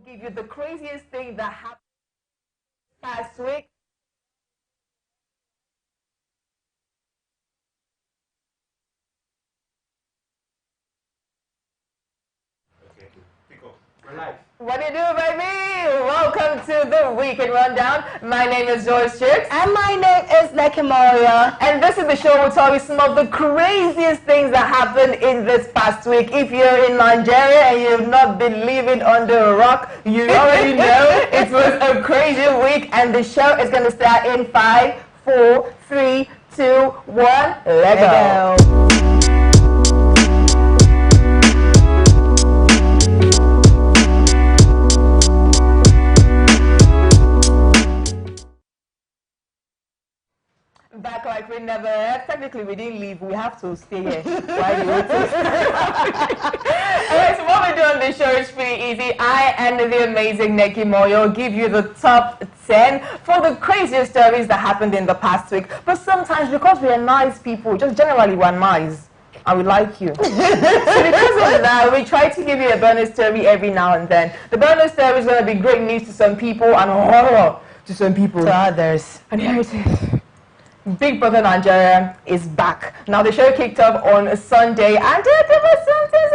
Give you the craziest thing that happened past week. Okay, pick up. We're live. What do you do, baby? Welcome to the Weekend Rundown. My name is Joyce Chicks. And my name is Neki Moria. And this is the show where we tell you some of the craziest things that happened in this past week. If you're in Nigeria and you've not been living under a rock, you already know it was a crazy week. And the show is going to start in 5, 4, 3, 2, 1. Let go. Back like we never left. Technically, we didn't leave. We have to stay here while you wait. Alright, so what we do on this show is pretty easy. I and the amazing Neki Moyo give you the top 10 for the craziest stories that happened in the past week. But sometimes, because we are nice people, just generally we're nice, and we like you. So because of that, we try to give you a bonus story every now and then. The bonus story is going to be great news to some people and horror to some people. To others. And here it is. Big Brother Nigeria is back. Now the show kicked off on a Sunday and there was something.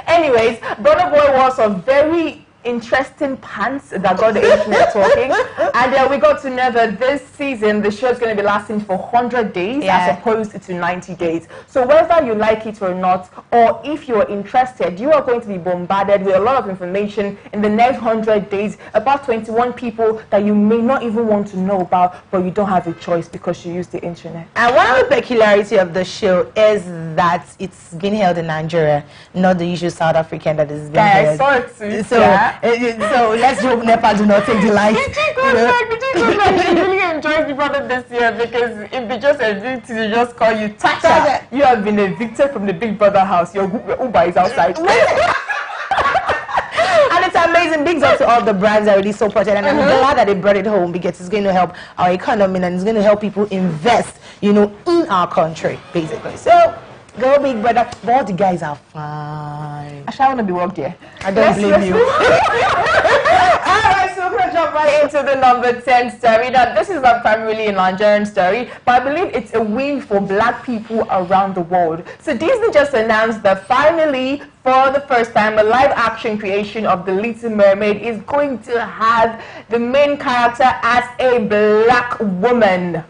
Anyways, Burna Boy wore some very interesting pants that got the internet talking. And we got to know that this season the show is going to be lasting for 100 days as opposed to 90 days. So whether you like it or not, or if you're interested, you are going to be bombarded with a lot of information in the next 100 days about 21 people that you may not even want to know about, but you don't have a choice because you use the internet. And one of the peculiarity of the show is that it's been held in Nigeria, not the usual South African that is being held. I saw it too. So let's hope Nepal do not take the light. I really enjoyed Big Brother this year because if they just evict you, they just call you Tasha. You have been evicted from the Big Brother house. Your Uber is outside. And it's amazing. Bigs up to all the brands that really supported, and I'm glad that they brought it home because it's going to help our economy and it's going to help people invest, in our country, basically. So go Big Brother. But all the guys are fine. I shall want to be worked here. I don't blame you. Alright, so we're going to jump right into the number 10 story. Now, this is not primarily a Nigerian story, but I believe it's a win for black people around the world. So Disney just announced that finally, for the first time, a live-action creation of The Little Mermaid is going to have the main character as a black woman.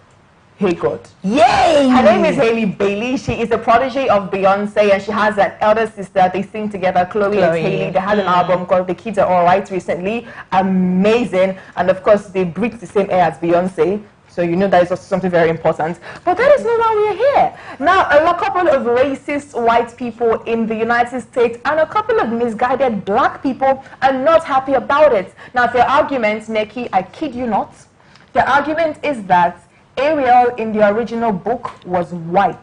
Hey God. Yay! Her name is Hailey Bailey. She is a protege of Beyonce and she has an elder sister. They sing together, Chloe and Hailey. They had an album called The Kids Are Alright recently. Amazing. And of course, they breathe the same air as Beyonce. So you know that is also something very important. But that is not why we are here. Now, a couple of racist white people in the United States and a couple of misguided black people are not happy about it. Now, their argument, Neki, I kid you not, their argument is that Ariel in the original book was white.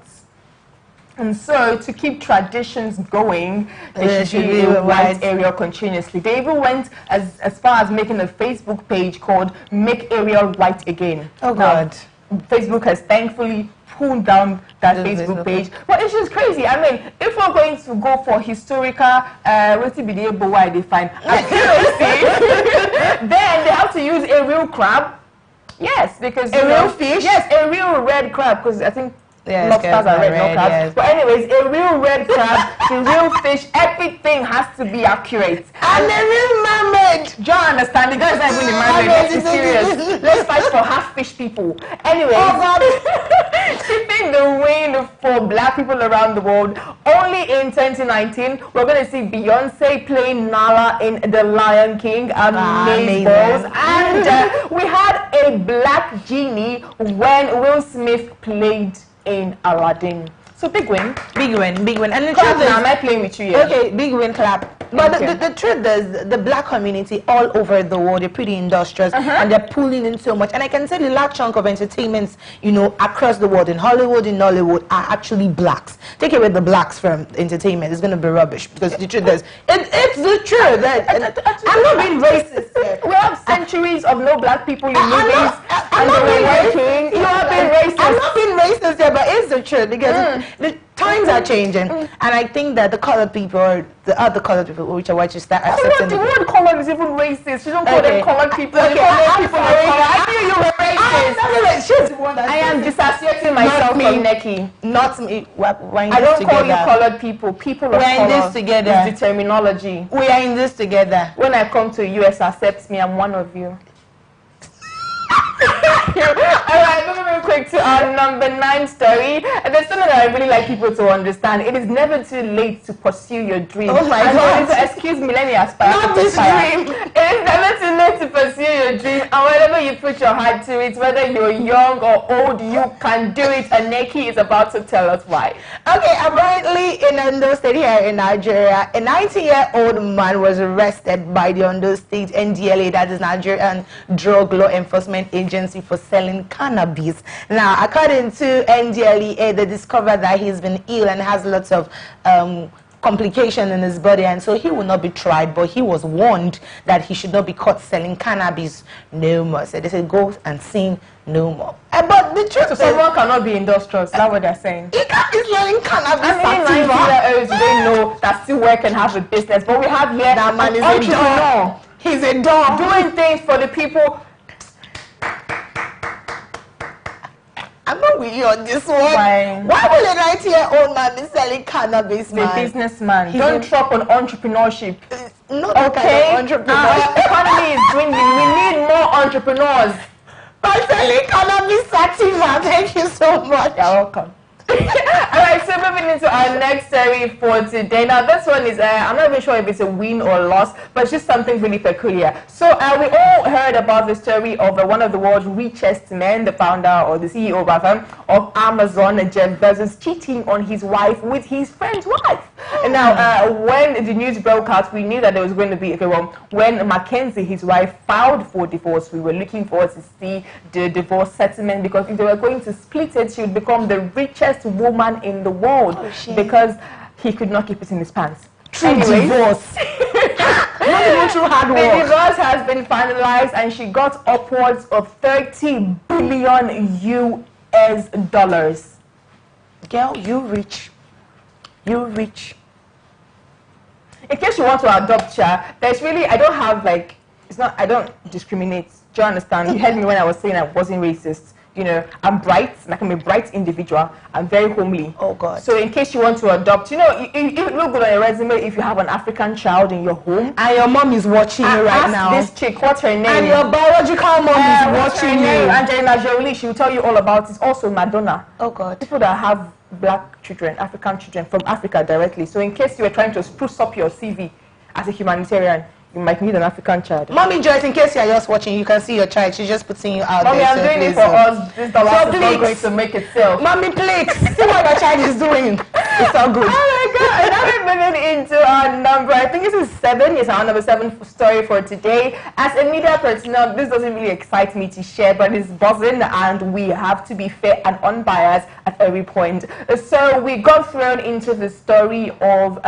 And so, to keep traditions going, they should be a white Ariel continuously. They even went as far as making a Facebook page called Make Ariel White Again. Oh, God. Now, Facebook has thankfully pulled down that Facebook page. But it's just crazy. I mean, if we're going to go for historical, what's the video, but why they find accuracy, then they have to use a real crab. Yes, because a real fish? Yes, a real red crab, because I think lobsters are red, no crabs. Yes. But anyways, a real red crab, the real fish, everything has to be accurate. And the real mermaid! Do you understand? The guy's not even the mermaid. Let's be serious. Let's fight for half-fish people. Anyways, keeping the win for black people around the world. Only in 2019, we're going to see Beyonce playing Nala in The Lion King. Amazing. And we had a black genie when Will Smith played in Aladdin. So big win. Big win, big win. And the Clap truth now, is, am I playing with you here? okay, big win, clap. But the truth is, the black community all over the world, they're pretty industrious and they're pulling in so much. And I can say the large chunk of entertainments, across the world, in Hollywood, in Nollywood, are actually blacks. Take away the blacks from entertainment, it's going to be rubbish. Because the truth is, it's the truth. I'm not being racist here. We have centuries of no black people in movies and they were working. You are being racist. I'm not being racist here, but it's the truth. Because the times are changing, and I think that the colored people, or the other colored people, which are white, should start accepting. The word colored is even racist. You don't call them colored people. You call them people of color. I knew you were racist. She's the one I am disassociating myself from Neki. Not me. I don't call you colored people. People of color. We're in this together. It's the terminology. We are in this together. When I come to US, accept me. I'm one of you. Alright, moving quick to our number 9 story. And there's something that I really like people to understand. It is never too late to pursue your dream. Oh my God. Excuse millennials, not this dream. It is never too late to pursue your dream. And whenever you put your heart to it, whether you're young or old, you can do it. And Neki is about to tell us why. Okay, apparently in Ondo State here in Nigeria, a 90-year-old man was arrested by the Ondo State NDLA, that is Nigerian Drug Law Enforcement Agency, for selling cannabis. Now, according to NDLEA, they discovered that he's been ill and has lots of complication in his body, and so he will not be tried, but he was warned that he should not be caught selling cannabis no more. So they said, go and sin no more. But the truth is, someone cannot be industrious. That's what they're saying. He can't be selling cannabis. How many 90-year-olds they know that still work and have a business? But we have here that man is a dog. He's a dog doing things for the people. I'm not with you on this one. Fine. Why will a 90-year-old man be selling cannabis? He's a businessman. Don't trap on entrepreneurship. Not okay. Kind of entrepreneur. The economy is dwindling. We need more entrepreneurs. By selling cannabis sativa. Thank you so much. You're welcome. Alright, so moving into our next story for today. Now this one is, I'm not even sure if it's a win or loss, but it's just something really peculiar. So we all heard about the story of one of the world's richest men, the founder or the CEO rather, of Amazon, Jeff Bezos, cheating on his wife with his friend's wife. And now when the news broke out, we knew that there was going to be, when Mackenzie, his wife, filed for divorce, we were looking forward to see the divorce settlement, because if they were going to split it, she would become the richest woman in the world, because he could not keep it in his pants. Divorce. Not even through hard work. The divorce has been finalized, and she got upwards of $30 billion US. Girl, you rich. You rich. In case you want to adopt her, there's really, I don't have like, it's not, I don't discriminate. Do you understand? You heard me when I was saying I wasn't racist. You know, I'm bright, and I can be a bright individual. I'm very homely. Oh, God. So in case you want to adopt, you know, it look good on your resume if you have an African child in your home. And your mom is watching you right now. This chick, what's her name? And your biological mom is watching you. Angelina Jolie, she will tell you all about it. Also Madonna. Oh, God. People that have black children, African children from Africa directly. So in case you were trying to spruce up your CV as a humanitarian, you might need an African child. Mommy Joyce, in case you're just watching, you can see your child. She's just putting you out Mommy, there. I'm doing it for us. This dollar is not going to make it sell. Mommy, please, see what your child is doing. It's all good. Oh my God. And now we're moving into our number, I think this is 7. It's our number 7 story for today. As a media personnel, this doesn't really excite me to share, but it's buzzing, and we have to be fair and unbiased at every point. So we got thrown into the story of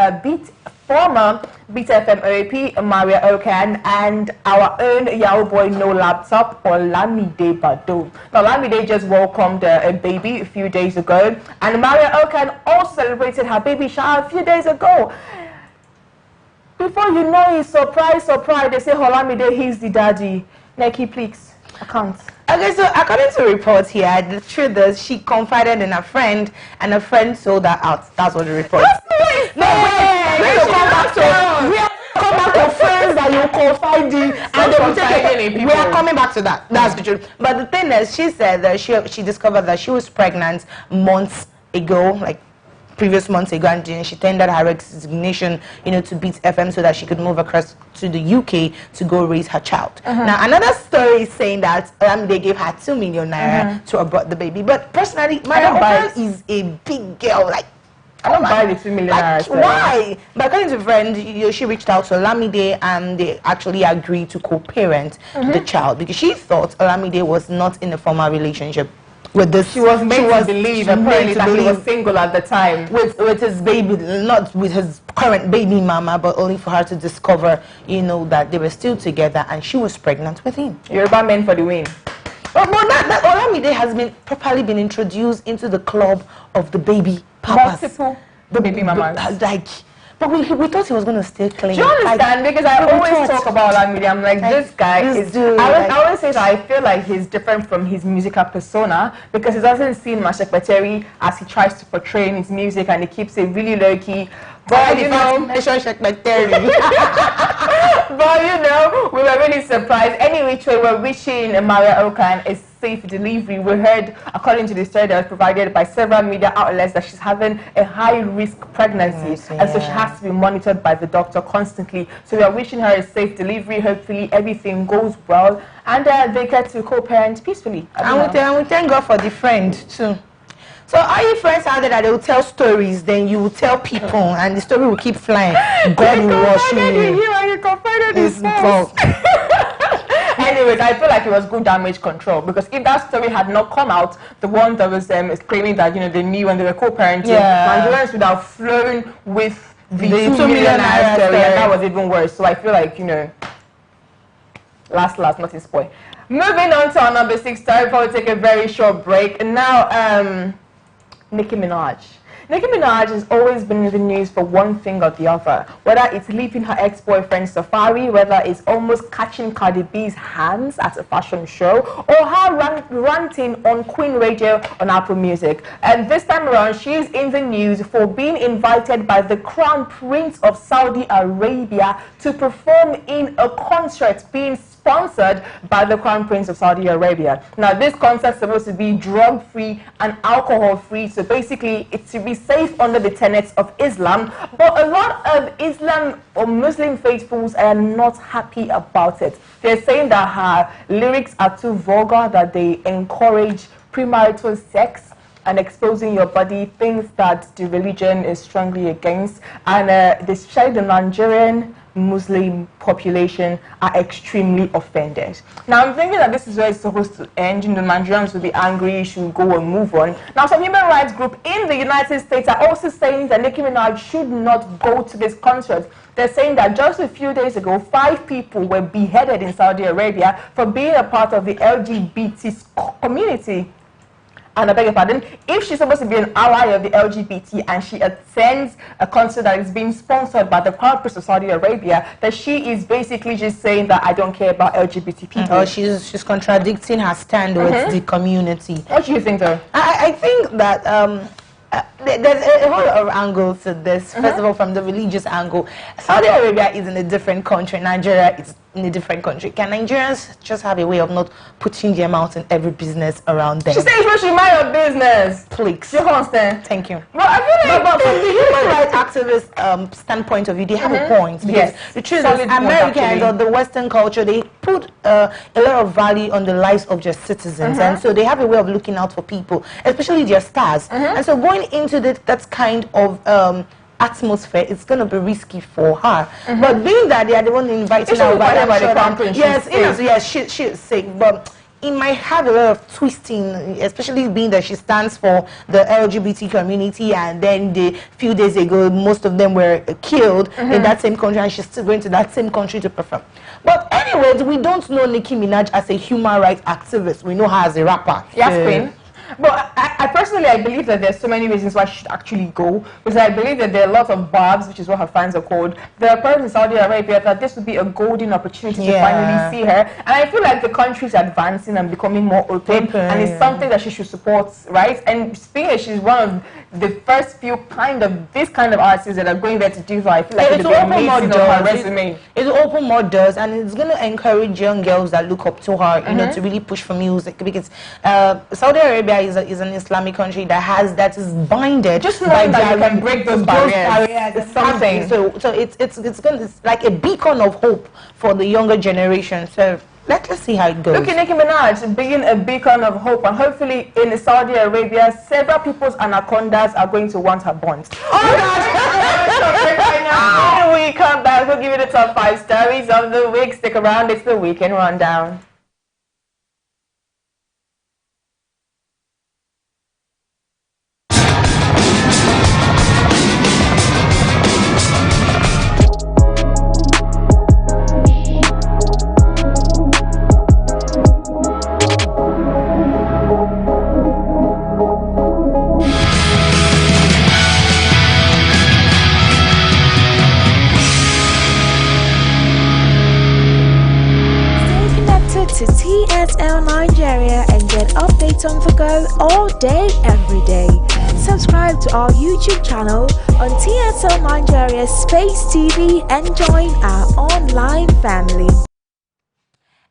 former Beat FM OAP, Maria Okan, and our own Yahoo boy No Laptop, Olamide Bado. Now, Olamide just welcomed a baby a few days ago, and Maria Okan also celebrated her baby shower a few days ago. Before you know it, surprise, surprise, they say Olamide, he's the daddy. Neki, please, I can't. Okay, so according to reports here, the truth is she confided in a friend, and a friend sold her out. That's what the report. We come back to friends that you confide in, and they will take it. We are coming back to that. That's the truth. But the thing is, she said that she discovered that she was pregnant months ago, like previous months ago, and she tendered her resignation, to Beat FM so that she could move across to the UK to go raise her child. Now, another story is saying that they gave her 2 million naira to abort the baby. But personally, Maria Okan is a big girl, like. I don't buy the 2 million naira. Why? But according to a friend, she reached out to Olamide, and they actually agreed to co-parent the child, because she thought Olamide was not in a formal relationship with this. She was made to believe apparently that he was single at the time. With his baby, not with his current baby mama, but only for her to discover, that they were still together and she was pregnant with him. Yoruba men for the win. That Olamide has been properly been introduced into the club of the baby papas. Multiple baby mamas. But we thought he was going to stay clean. Do you understand? Because I always talk about Olamide. I'm like, this guy is... I always say that I feel like he's different from his musical persona because he doesn't see Mashek Bateri as he tries to portray in his music, and he keeps it really low-key. But, you know... But, you know, we were really surprised. Any which way, we're wishing Maria Okan a safe delivery. We heard, according to the story that was provided by several media outlets, that she's having a high-risk pregnancy, and so she has to be monitored by the doctor constantly. So we are wishing her a safe delivery. Hopefully everything goes well, and they get to co-parent peacefully. And we thank God for the friend, too. So all you friends out there that they will tell stories, then you will tell people, and the story will keep flying. God will wash you. You confided in yourself. Anyways, I feel like it was good damage control, because if that story had not come out, the one that was claiming that, you know, they knew when they were co-parenting, Nigerians would have flown with the 2 million naira story, and that was even worse. So I feel like, you know, last, nothing spoil. Moving on to our number 6 story before we take a very short break. And now, Nicki Minaj. Nicki Minaj has always been in the news for one thing or the other, whether it's leaving her ex-boyfriend Safari, whether it's almost catching Cardi B's hands at a fashion show, or her ranting on Queen Radio on Apple Music. And this time around, she's in the news for being invited by the Crown Prince of Saudi Arabia to perform in a concert being sponsored by the Crown Prince of Saudi Arabia. Now, this concert is supposed to be drug-free and alcohol-free, so basically it's to be safe under the tenets of Islam, but a lot of Islam or Muslim faithfuls are not happy about it. They're saying that her lyrics are too vulgar, that they encourage premarital sex and exposing your body, things that the religion is strongly against, and especially the Nigerian Muslim population are extremely offended. Now, I'm thinking that this is where it's supposed to end. You know, Nigerians will be angry, should go and move on. Now, some human rights group in the United States are also saying that Nicki Minaj should not go to this concert. They're saying that just a few days ago, 5 people were beheaded in Saudi Arabia for being a part of the LGBT community. And I beg your pardon, if she's supposed to be an ally of the LGBT and she attends a concert that is being sponsored by the Crown Prince of Saudi Arabia, that she is basically just saying that I don't care about LGBT people. Or she's contradicting her stand with the community. What do you think, though? I think that there's a whole lot of angles to this. First of all, from the religious angle, Saudi Arabia is in a different country. Nigeria is in a different country. Can Nigerians just have a way of not putting their mouth in every business around them? She says we should mind your business. Please. You understand? Thank you. Well, I feel like but from the human rights activist standpoint of view, they have a point. Because the truth is, Americans or the Western culture, they put a lot of value on the lives of their citizens. And so they have a way of looking out for people, especially their stars. And so going into that kind of atmosphere, it's going to be risky for her. But being that they are the one inviting her, yes, she's sick, but it might have a lot of twisting, especially being that she stands for the LGBT community, and then a few days ago, most of them were killed in that same country, and she's still going to that same country to perform. But anyways, we don't know Nicki Minaj as a human rights activist. We know her as a rapper. Yes, Queen. But I personally, I believe that there's so many reasons why she should actually go, because I believe that there are a lot of barbs, which is what her fans are called. There are parents in Saudi Arabia that this would be a golden opportunity to finally see her. And I feel like the country is advancing and becoming more open, and it's something that she should support, right? And speaking, she's one of the first few this kind of artists that are going there to do so. I feel like it will open more doors. It will open more doors, and it's going to encourage young girls that look up to her, you know, to really push for music, because Saudi Arabia is an Islamic country that is binded. Just knowing that you can break those barriers. It's something. So it's like a beacon of hope for the younger generation. So let's see how it goes. Look at Nicki Minaj being a beacon of hope, and hopefully in Saudi Arabia, several people's anacondas are going to want her bonds. Oh gosh! When we come back, we'll give you the top 5 stories of the week. Stick around, it's the Weekend Rundown. Subscribe to TSL Nigeria and get updates on the go all day, every day. Subscribe to our YouTube channel on TSL Nigeria Space TV and join our online family.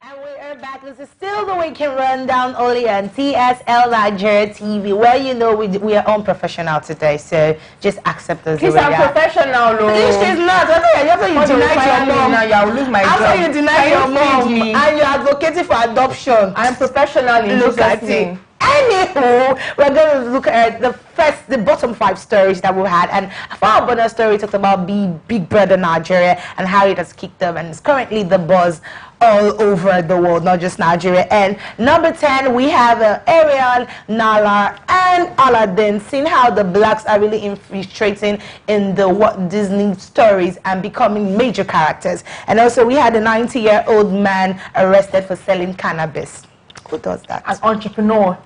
And we are back. This is still the Weekend Rundown only on TSL Nigeria TV, where you know we are unprofessional today, so just accept us. Please, I'm professional, Lord. She's not. After you deny your mom, now you lose my job. after you deny your mom and you're advocating for adoption, I'm professional in look at it. Anywho, we're going to look at the bottom 5 stories that we had, and for our bonus story, we talked about Big Brother Nigeria and how it has kicked up, and it's currently the buzz all over the world, not just Nigeria. And number 10, we have Ariel, Nala, and Aladdin, seeing how the blacks are really infiltrating in the Walt Disney stories and becoming major characters. And also, we had a 90-year-old man arrested for selling cannabis. Who does that? An entrepreneur.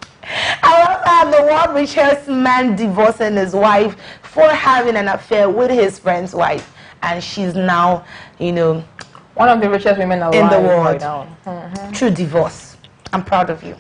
I also have the world richest man divorcing his wife for having an affair with his friend's wife, and she's now, you know, one of the richest women alive in the world. Right now. Through divorce. I'm proud of you.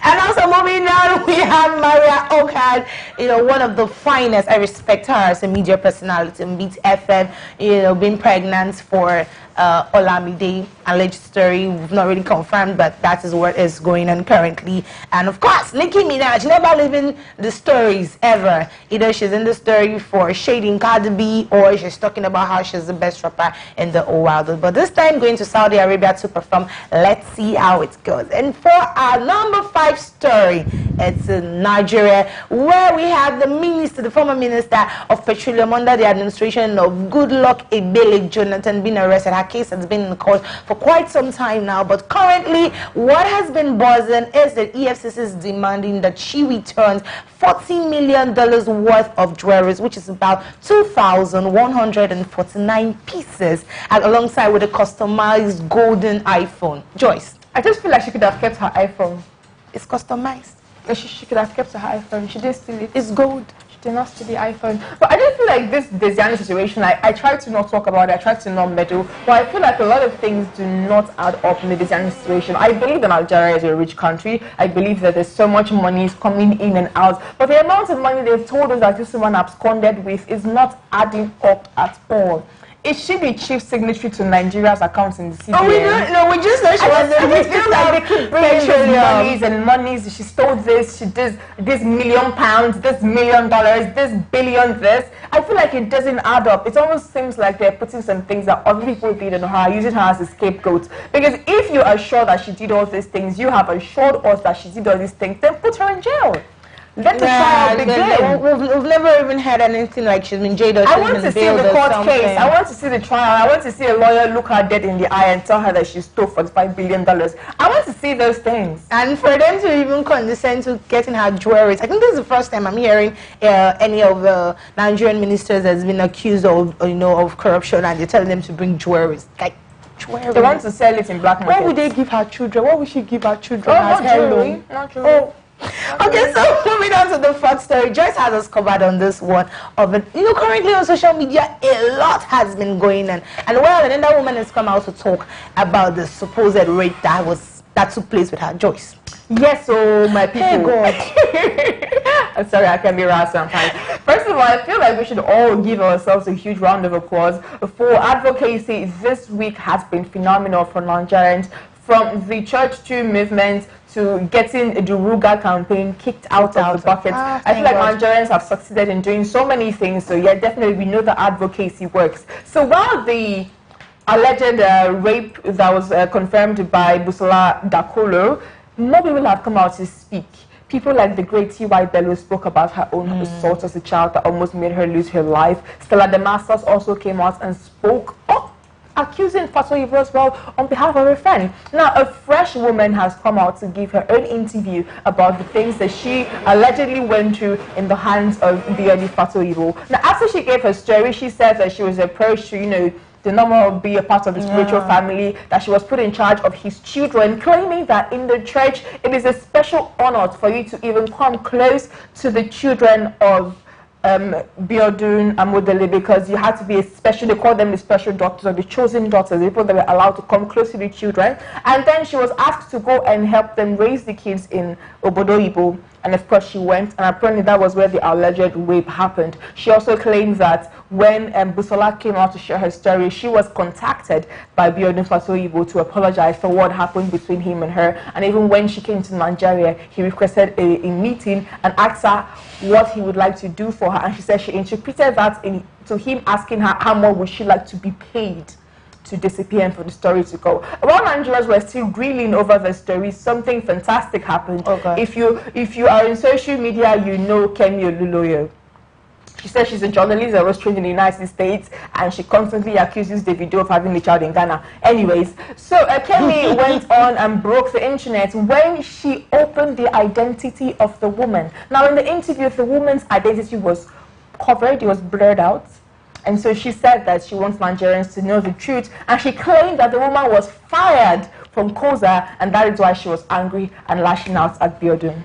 And also moving on, we have Maria Okad, you know, one of the finest. I respect her as a media personality in Beat FM, you know, being pregnant for Olamide. Alleged story, we've not really confirmed, but that is what is going on currently. And of course, Nicki Minaj, never leaving the stories ever. Either she's in the story for shading Cardi B, or she's talking about how she's the best rapper in the whole world. But this time going to Saudi Arabia to perform. Let's see how it goes. And for our number 5 story, it's in Nigeria, where we have the former minister of petroleum under the administration of Goodluck Ebele Jonathan being arrested. Her case has been in court for quite some time now, but currently what has been buzzing is that EFCC is demanding that she returns $40 million worth of jewelry, which is about 2,149 pieces, and alongside with a customized golden iPhone. Joyce, I just feel like she could have kept her iPhone. it's customized. She could have kept her iPhone. She didn't steal it. It's gold. She did not steal the iPhone. But I just feel like this Desiani situation, I try to not talk about it. I try to not meddle. But I feel like a lot of things do not add up in the Desiani situation. I believe that Nigeria is a rich country. I believe that there's so much money is coming in and out. But the amount of money they've told us that this woman absconded with is not adding up at all. Is she the chief signatory to Nigeria's accounts in the CBN? Oh, we don't know. We just know she was the feel like they keep bringing monies and monies. She stole this. She did this £1 million, this $1 million, this billion, this. I feel like it doesn't add up. It almost seems like they're putting some things that other people did on her, using her as a scapegoat. Because if you are sure that she did all these things, you have assured us that she did all these things, then put her in jail. Let the trial begin. We've never even had anything like she's been jailed or I want to see the court case. I want to see the trial. I want to see a lawyer look her dead in the eye and tell her that she stole $45 billion. I want to see those things. And for them to even condescend to getting her jewelry, I think this is the first time I'm hearing any of the Nigerian ministers that's been accused of, you know, of corruption, and they're telling them to bring jewelry. Like, jewelry. They want to sell it in black market. What would they give her children? What would she give her children? Oh, not jewelry. Not jewelry. Oh. Okay, so moving on to the fourth story, Joyce has us covered on this one of it. You know, currently on social media, a lot has been going on, and well, another woman has come out to talk about the supposed rape that took place with her. Joyce. Yes, so my people. Hey God. I'm sorry, I can be rash sometimes. First of all, I feel like we should all give ourselves a huge round of applause for advocacy. This week has been phenomenal for Nigerians, from the Church 2 movement to getting the Ruga campaign kicked out of the bucket. I feel like Nigerians have succeeded in doing so many things. So yeah, definitely we know that advocacy works. So while the alleged rape that was confirmed by Busola Dakolo, more people have come out to speak. People like the great T.Y. Bello spoke about her own assault as a child that almost made her lose her life. Stella Damascus also came out and spoke up, accusing Fatoyibo as well on behalf of her friend. Now, a fresh woman has come out to give her own interview about the things that she allegedly went through in the hands of Bioni Fatoyibo. Now, after she gave her story, she said that she was approached to, you know, the normal be a part of the spiritual family, that she was put in charge of his children, claiming that in the church, it is a special honor for you to even come close to the children of Biodun Amodele, because you had to be a special, they call them the special doctors or the chosen daughters, the people that were allowed to come close to the children. And then she was asked to go and help them raise the kids in Obodoyibo. And of course she went, and apparently that was where the alleged rape happened. She also claims that when Busola came out to share her story, she was contacted by Biodun Fatoyibo to apologize for what happened between him and her. And even when she came to Nigeria, he requested a meeting and asked her what he would like to do for her. And she said she interpreted that to him asking her how much would she like to be paid to disappear and for the story to go. While Nigerians were still grilling over the story, something fantastic happened. Okay. If you are in social media, you know Kemi Oluloyo. She says she's a journalist that was trained in the United States, and she constantly accuses Davido of having a child in Ghana. Anyways, so Kemi went on and broke the internet when she opened the identity of the woman. Now, in the interview, the woman's identity was covered, it was blurred out. And so she said that she wants Nigerians to know the truth, and she claimed that the woman was fired from Koza, and that is why she was angry and lashing out at Biodun.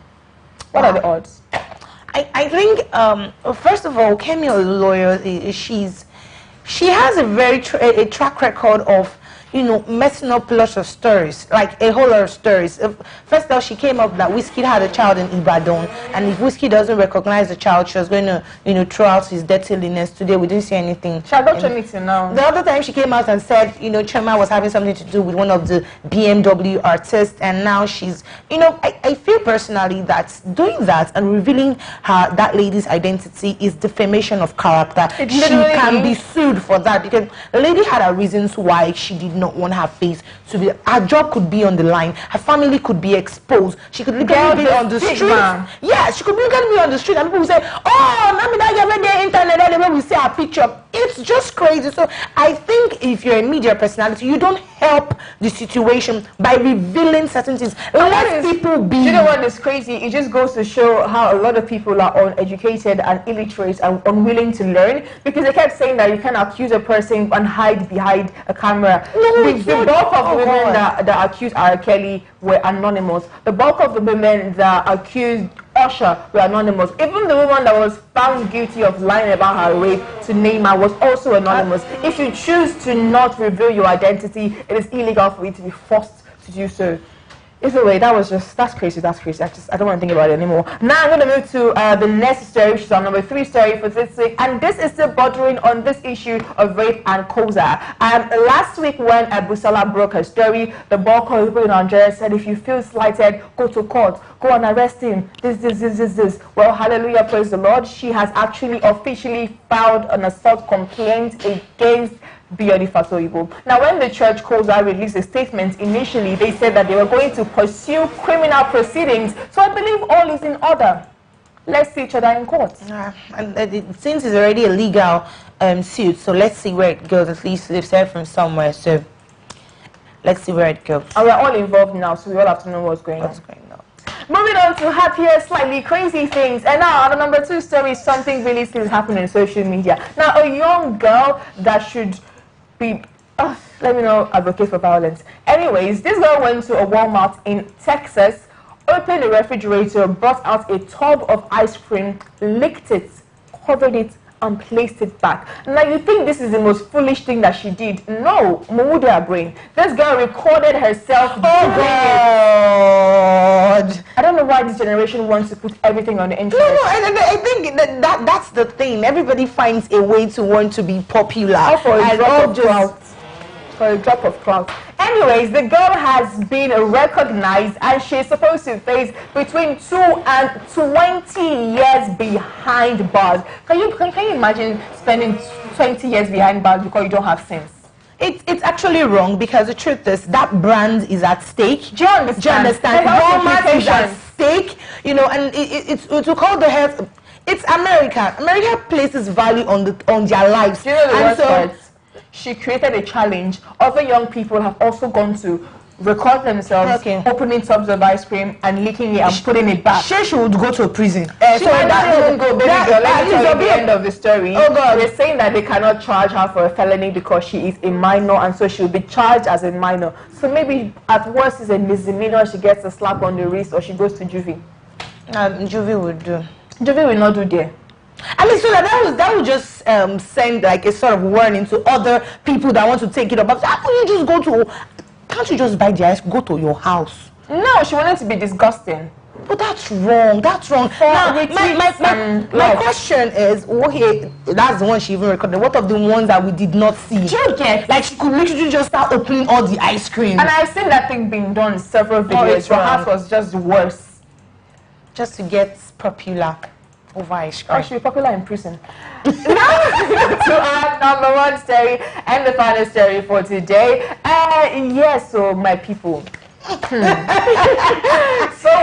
What are the odds? I think, first of all, Kemi Oluloyo, she has a very a track record of, you know, messing up lots of stories, like a whole lot of stories. First of all, she came up that Whiskey had a child in Ibadan, and if Whiskey doesn't recognize the child, she was going to, you know, throw out his dirtiness. Today, we didn't see anything. She don't anything now. The other time she came out and said, you know, Chema was having something to do with one of the BMW artists, and now she's, you know, I feel personally that doing that and revealing that lady's identity is defamation of character. She can be sued for that, because the lady had her reasons why she did not want her face to be. Her job could be on the line. Her family could be exposed. She could literally be on the street. Yeah, she could literally be on the street, and people will say, "Oh, I mean, that every day internet, everywhere we see her picture." It's just crazy. So I think if you're a media personality, you don't help the situation by revealing certain things. Let people be. Do you know what is crazy? It just goes to show how a lot of people are uneducated and illiterate and unwilling to learn, because they kept saying that you can accuse a person and hide behind a camera. No, the bulk of the women that accused R. Kelly were anonymous. The bulk of the women that accused Usher were anonymous. Even the woman that was found guilty of lying about her rape to Neymar was also anonymous. If you choose to not reveal your identity, it is illegal for you to be forced to do so. Either way, that's crazy. I don't want to think about it anymore. Now I'm going to move to the next story, which is our number 3 story for this week. And this is still bordering on this issue of rape and Koza. Last week when Busola broke her story, the bulk of people in Nigeria said, if you feel slighted, go to court. Go and arrest him. This. Well, hallelujah, praise the Lord. She has actually officially filed an assault complaint against Biodun Fatoyibo. Now, when the church Koza released a statement, initially they said that they were going to pursue criminal proceedings. So I believe all is in order. Let's see each other in court. Since it's already a legal suit, so let's see where it goes. At least they've said from somewhere, so let's see where it goes. And we're all involved now, so we all have to know what's going on. Moving on to happier, slightly crazy things. And now, on the number 2 story, something really still happening in social media. Now, a young girl that should be, let me know, advocate for violence. Anyways, this girl went to a Walmart in Texas, opened the refrigerator, brought out a tub of ice cream, licked it, covered it, and placed it back. Now you think this is the most foolish thing that she did. No, Mumudia brain. This girl recorded herself. Oh God! I don't know why this generation wants to put everything on the internet. No, and I think that's the thing. Everybody finds a way to want to be popular. For a drop of clout. Anyways, the girl has been recognized, and she's supposed to face between 2 and 20 years behind bars. Can you imagine spending 20 years behind bars because you don't have sense? It's actually wrong, because the truth is that brand is at stake. Do you understand? Walmart is at stake, you know, and it's to call the health. It's America. America places value on their lives. Do you know the worst part? She created a challenge. Other young people have also gone to record themselves opening tubs of ice cream and licking it and putting it back. She would go to a prison. So that doesn't go, baby girl. Let me tell you the end of the story. Oh God. They're saying that they cannot charge her for a felony because she is a minor, and so she'll be charged as a minor. So maybe at worst it's a misdemeanor. She gets a slap on the wrist, or she goes to juvie. Juvie would do. Juvie will not do there. I mean, so that would just send like a sort of warning to other people that want to take it up. But how can you just go to? Can't you just buy the ice? Go to your house. No, she wanted to be disgusting. But that's wrong. That's wrong. Now, my question is, okay, that's the one she even recorded. What of the ones that we did not see? Do you get? Like she could literally just start opening all the ice cream. And I've seen that thing being done in several videos. Perhaps was just worse. Just to get popular over ice cream. Actually, popular in prison. Now to our number one story and the final story for today. Yes, so my people. So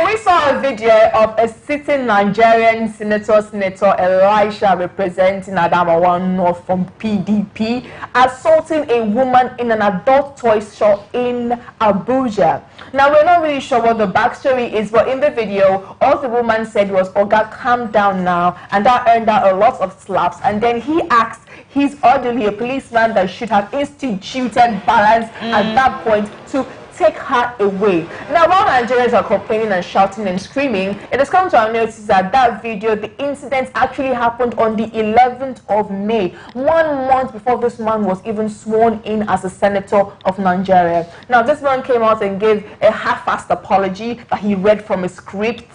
we saw a video of a sitting Nigerian Senator Elisha, representing Adamawa North from PDP, assaulting a woman in an adult toy shop in Abuja. Now, we're not really sure what the backstory is, but in the video, all the woman said was, "Oga, calm down now," and that earned her a lot of slaps. And then he asked his orderly, a policeman that should have instituted balance at that point, to take her away. Now, while Nigerians are complaining and shouting and screaming, it has come to our notice that that video, the incident actually happened on the 11th of May, 1 month before this man was even sworn in as a senator of Nigeria. Now, this man came out and gave a half-assed apology that he read from a script.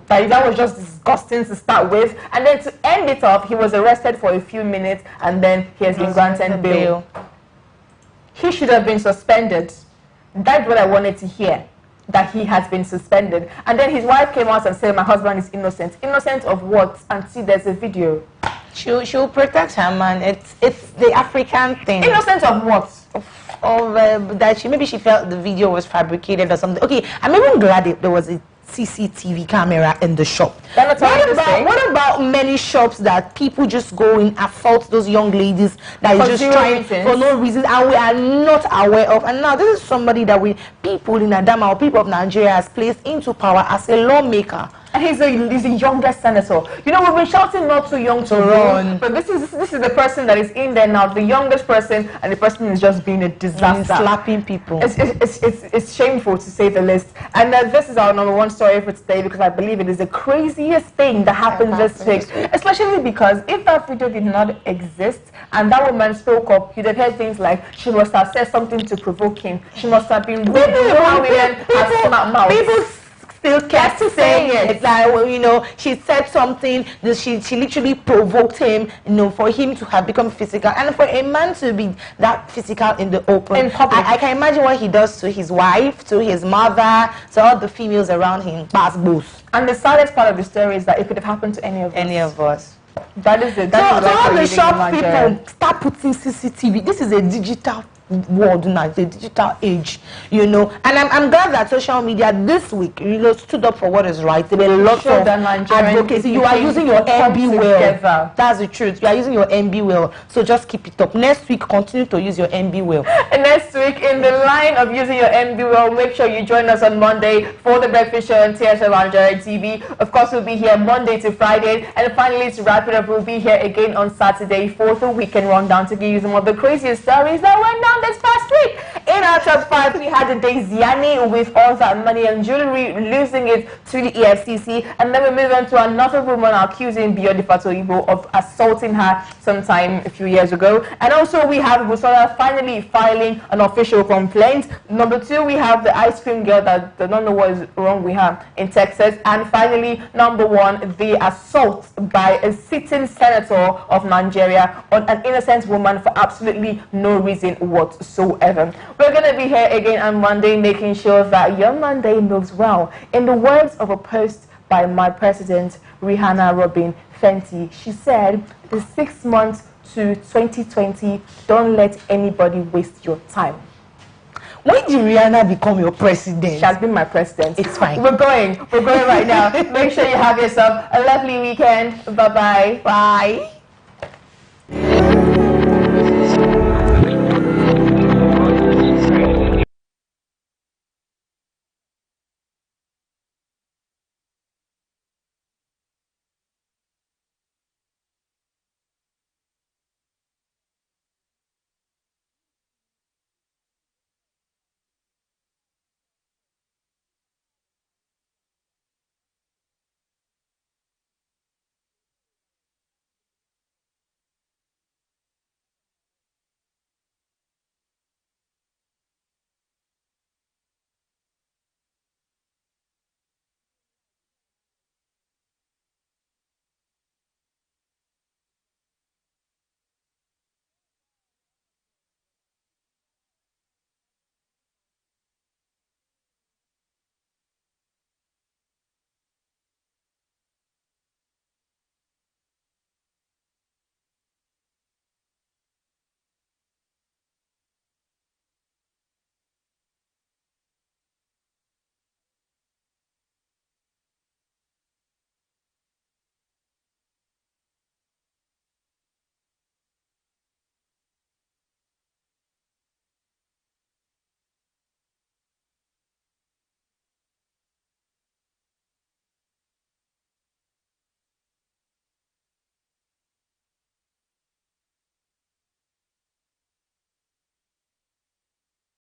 That was just disgusting to start with. And then to end it off, he was arrested for a few minutes and then he has been granted bail. He should have been suspended. That's what I wanted to hear, that he has been suspended. And then his wife came out and said, "My husband is innocent." Innocent of what? And see, there's a video. She'll protect her man. It's the African thing. Innocent of what? Of that maybe she felt the video was fabricated or something. Okay, I'm even glad there was a CCTV camera in the shop. What about many shops that people just go in, assault those young ladies that is just trying for no reason and we are not aware of? And now this is somebody that people in Adama or people of Nigeria has placed into power as a lawmaker. And he's a younger senator. You know, we've been shouting not too young to run, but this is the person that is in there now, the youngest person, and the person is just being a disaster. Slapping people. It's shameful to say the least. And this is our number one story for today, because I believe it is the craziest thing that happened this week. Especially because if that video did not exist and that woman spoke up, you'd have heard things like, she must have said something to provoke him. She must have been rude. You know how women have smart mouths. Still kept saying it. It's like, well, you know, she said something, she literally provoked him, you know, for him to have become physical. And for a man to be that physical in the open, in public, I can imagine what he does to his wife, to his mother, to all the females around him. And the saddest part of the story is that it could have happened to any of us. That is it. So all the shop people start putting CCTV. This is a digital world now, the digital age, you know. And I'm glad that social media this week, you know, stood up for what is right. There were lots of advocacy. You are using your MB well. That's the truth. You are using your MB well. So just keep it up. Next week, continue to use your MB well. And next week, in the line of using your MB well, make sure you join us on Monday for the Breakfast Show on TSL Nigeria TV. Of course, we'll be here Monday to Friday. And finally, to wrap it up, we'll be here again on Saturday for the weekend rundown to give you some of the craziest stories that went down this past week. In our top 5, we had the Daisiani with all that money and jewelry, losing it to the EFCC. And then we move on to another woman accusing Biyodi Fatoyibo of assaulting her sometime a few years ago. And also we have Busola finally filing an official complaint. Number 2, we have the ice cream girl that I don't know what is wrong with her in Texas. And finally, number 1, the assault by a sitting senator of Nigeria on an innocent woman for absolutely no reason whatsoever. We're going to be here again on Monday, making sure that your Monday moves well. In the words of a post by my president, Rihanna Robin Fenty, she said, the 6 months to 2020, don't let anybody waste your time. When did Rihanna become your president? She has been my president. It's fine. We're going right now. Make sure you have yourself a lovely weekend. Bye-bye. Bye.